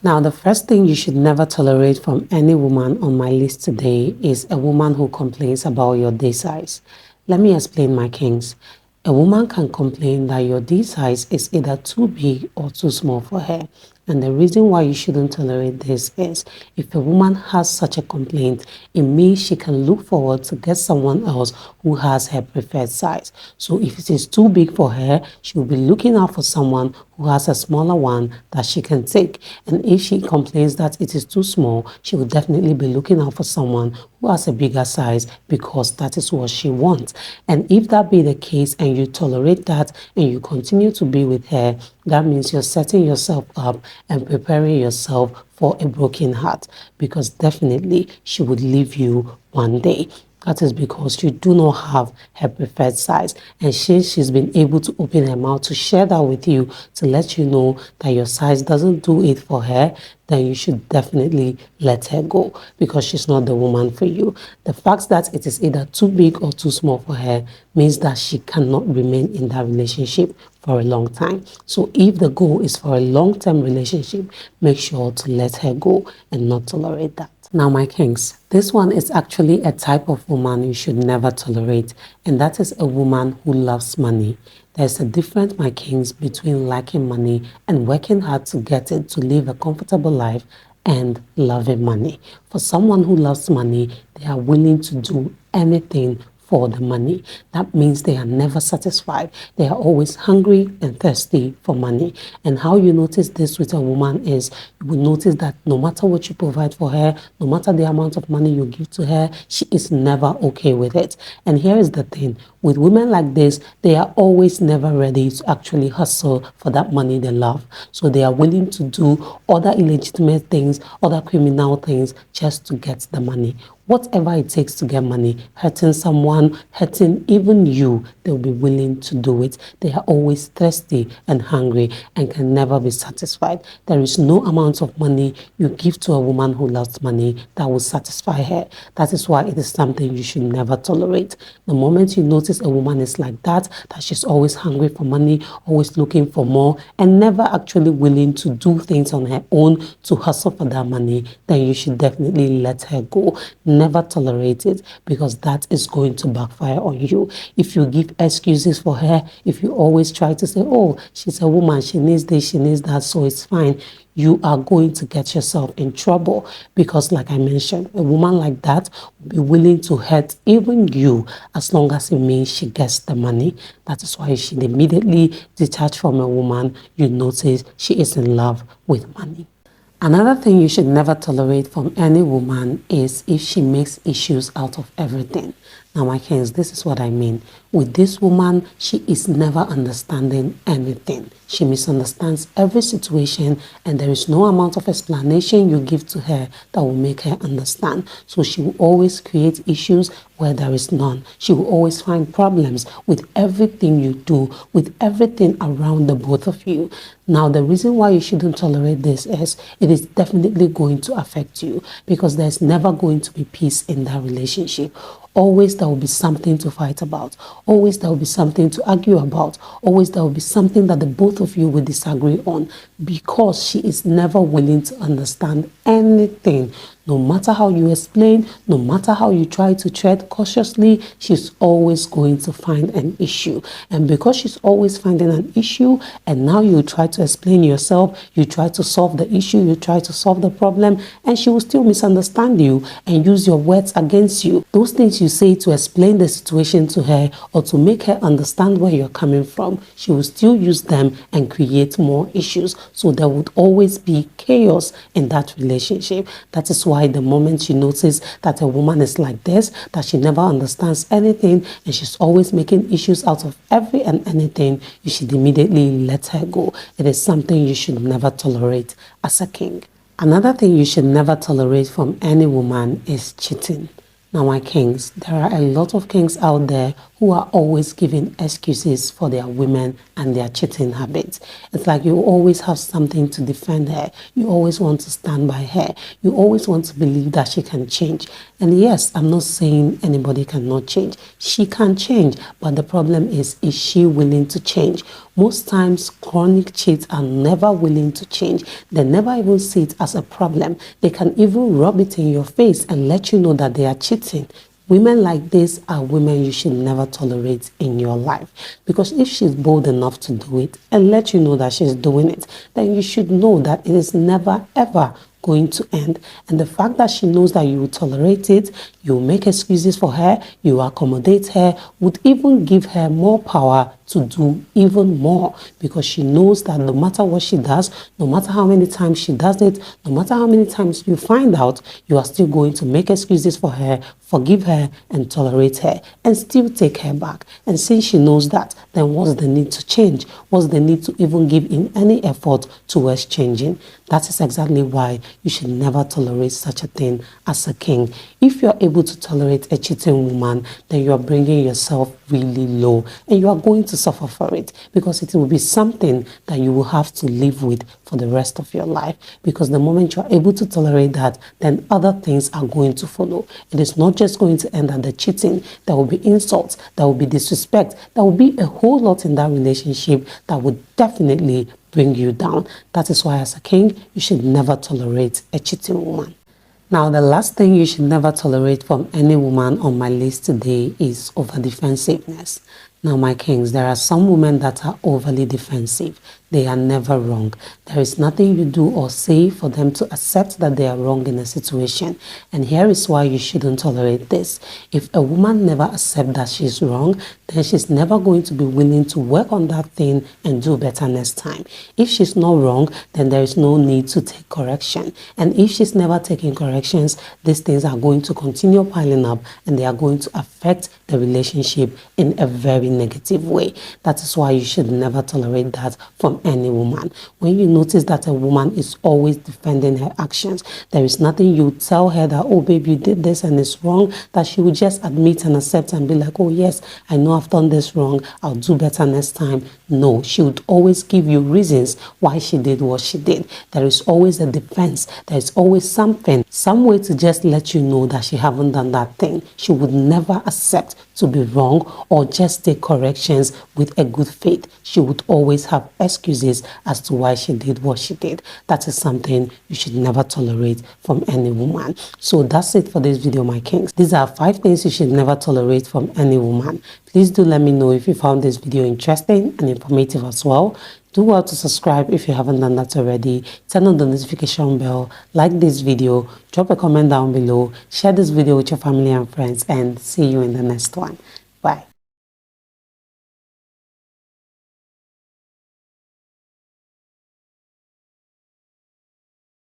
Now, the first thing you should never tolerate from any woman on my list today is a woman who complains about your D size. Let me explain, my kings. A woman can complain that your D size is either too big or too small for her. And the reason why you shouldn't tolerate this is if a woman has such a complaint, it means she can look forward to get someone else who has her preferred size. So if it is too big for her, she will be looking out for someone who has a smaller one that she can take. And if she complains that it is too small, she will definitely be looking out for someone who has a bigger size because that is what she wants. And if that be the case and you tolerate that and you continue to be with her, that means you're setting yourself up and preparing yourself for a broken heart, because definitely she would leave you one day. That is because you do not have her preferred size. And since she's been able to open her mouth to share that with you, to let you know that your size doesn't do it for her, then you should definitely let her go, because she's not the woman for you. The fact that it is either too big or too small for her means that she cannot remain in that relationship for a long time. So if the goal is for a long-term relationship, make sure to let her go and not tolerate that. Now, my kings, this one is actually a type of woman you should never tolerate, and that is a woman who loves money. There's a difference, my kings, between liking money and working hard to get it to live a comfortable life and loving money. For someone who loves money, they are willing to do anything for the money. That means they are never satisfied. They are always hungry and thirsty for money. And how you notice this with a woman is you will notice that no matter what you provide for her, no matter the amount of money you give to her, she is never okay with it. And here is the thing. With women like this, they are always never ready to actually hustle for that money they love. So they are willing to do other illegitimate things, other criminal things just to get the money. Whatever it takes to get money, hurting someone, hurting even you, they'll be willing to do it. They are always thirsty and hungry and can never be satisfied. There is no amount of money you give to a woman who loves money that will satisfy her. That is why it is something you should never tolerate. The moment you notice a woman is like that she's always hungry for money, always looking for more, and never actually willing to do things on her own to hustle for that money, then you should definitely let her go. Never tolerate it, because that is going to backfire on you. If you give excuses for her, if you always try to say, oh, she's a woman, she needs this, she needs that, so it's fine, you are going to get yourself in trouble, because like I mentioned, a woman like that will be willing to hurt even you as long as it means she gets the money. That is why you should immediately detach from a woman you notice she is in love with money. Another thing you should never tolerate from any woman is if she makes issues out of everything. Now, my friends, this is what I mean. With this woman, she is never understanding anything. She misunderstands every situation, and there is no amount of explanation you give to her that will make her understand. So she will always create issues where there is none. She will always find problems with everything you do, with everything around the both of you. Now, the reason why you shouldn't tolerate this is it is definitely going to affect you, because there's never going to be peace in that relationship. Always there will be something to fight about. Always there will be something to argue about. Always there will be something that the both of you will disagree on, because she is never willing to understand anything. No matter how you explain, no matter how you try to tread cautiously, she's always going to find an issue. And because she's always finding an issue, and now you try to explain yourself, you try to solve the issue, you try to solve the problem, and she will still misunderstand you and use your words against you. Those things you say to explain the situation to her or to make her understand where you're coming from, she will still use them and create more issues. So there would always be chaos in that relationship. That is why the moment you notice that a woman is like this, that she never understands anything and she's always making issues out of every and anything, you should immediately let her go. It is something you should never tolerate as a king. Another thing you should never tolerate from any woman is cheating. Now, my kings, there are a lot of kings out there who who are always giving excuses for their women and their cheating habits. It's like you always have something to defend her. You always want to stand by her. You always want to believe that she can change. And yes, I'm not saying anybody cannot change. She can change, but the problem is she willing to change? Most times, chronic cheats are never willing to change. They never even see it as a problem. They can even rub it in your face and let you know that they are cheating. Women like this are women you should never tolerate in your life. Because if she's bold enough to do it and let you know that she's doing it, then you should know that it is never ever going to end. And the fact that she knows that you will tolerate it, you make excuses for her, you accommodate her, would even give her more power to do even more, because she knows that no matter what she does, no matter how many times she does it, no matter how many times you find out, you are still going to make excuses for her, forgive her and tolerate her and still take her back. And since she knows that, then what's the need to change? What's the need to even give in any effort towards changing? That is exactly why you should never tolerate such a thing as a king. If you're able to tolerate a cheating woman, then you are bringing yourself really low and you are going to suffer for it, because it will be something that you will have to live with for the rest of your life. Because the moment you are able to tolerate that, then other things are going to follow. It is not just going to end at the cheating. There will be insults, there will be disrespect, there will be a whole lot in that relationship that would definitely bring you down. That is why as a king, you should never tolerate a cheating woman. Now, the last thing you should never tolerate from any woman on my list today is over defensiveness. Now, my kings, there are some women that are overly defensive. They are never wrong. There is nothing you do or say for them to accept that they are wrong in a situation. And here is why you shouldn't tolerate this. If a woman never accepts that she's wrong, then she's never going to be willing to work on that thing and do better next time. If she's not wrong, then there is no need to take correction. And if she's never taking corrections, these things are going to continue piling up and they are going to affect the relationship in a very negative way. That is why you should never tolerate that from any woman. When you notice that a woman is always defending her actions, there is nothing you tell her that, oh babe, you did this and it's wrong, that she will just admit and accept and be like, oh yes, I know I've done this wrong, I'll do better next time. No, she would always give you reasons why she did what she did. There is always a defense. There is always something, some way to just let you know that she haven't done that thing. She would never accept to be wrong or just take corrections with a good faith. She would always have excuses as to why she did what she did. That is something you should never tolerate from any woman. So that's it for this video, my kings. These are 5 things you should never tolerate from any woman. Please do let me know if you found this video interesting and informative as well. Do well to subscribe if you haven't done that already. Turn on the notification bell, like this video, drop a comment down below, share this video with your family and friends, and see you in the next one.